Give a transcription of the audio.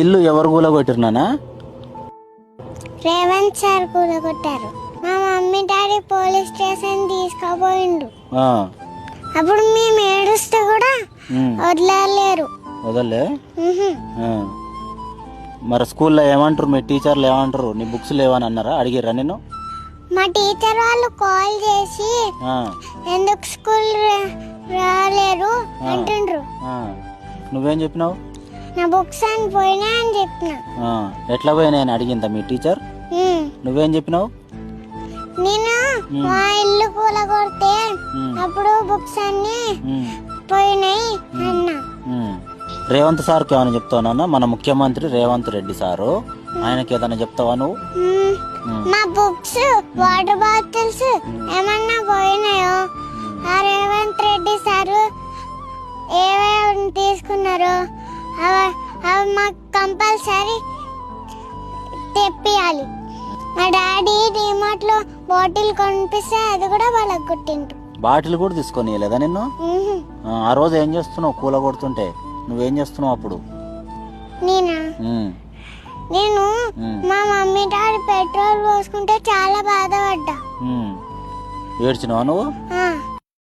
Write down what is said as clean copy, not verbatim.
ఇల్లు ఎవరు కూలగొట్టిరు? రేవంత్ సార్ కూలగొట్టారు. మా మమ్మీ డాడీ పోలీస్ స్టేషన్ తీసుకుపోయిండు. అప్పుడు మేము ఏడుస్తే కూడా వదలలేరు. వదలలే? మరి స్కూల్లో ఏమంటారు? మీ టీచర్లు ఏమంటారు? నీ బుక్స్ లేవని అన్నారా? అడిగిర్రా నేను? మా టీచర్ వాళ్ళు కాల్ చేసి ఎందుకు స్కూల్ రాలేరు అంటుండ్రు. నువ్వేం చెప్పినావు? నా బుక్స్ అని పోయినా అని చెప్పిన. ఎట్లా పోయినా అని అడిగిందా మీ టీచర్? నువ్వేం చెప్పినావు? నేను మా ఇల్లు కూలగొడితే అప్పుడు బుక్స్ అన్ని పోయినాయి అన్నా. రేవంత్ సార్కి ఏమైనా చెప్తావా? మన ముఖ్యమంత్రి రేవంత్ రెడ్డి సారు, ఆయనకి ఏదైనా చెప్తావా నువ్వు? మా బుక్స్ వాటర్ బాటిల్స్ ఏమన్నా పోయినాయో ఆ రేవంత్ రెడ్డి సారు ఏమేమి తీసుకున్నారో అవి మాకు కంపల్సరీ తెప్పియాలి. మా డాడీ డిమార్ట్ లో బాటిల్ కొనిపిస్తే అది కూడా వాళ్ళకి కొట్టిండ్రు. బాటిల్ కూడా తీసుకొని లేదా నిన్ను? ఆ రోజు ఏం చేస్తున్నావు? కూల కొడుతుంటే నువ్వేం చేస్తున్నావు అప్పుడు? నేను మా మమ్మీ డాడీ పెట్రోల్ పోసుకుంటే చాలా బాధపడ్డా. ఏడ్చినావా నువ్వు?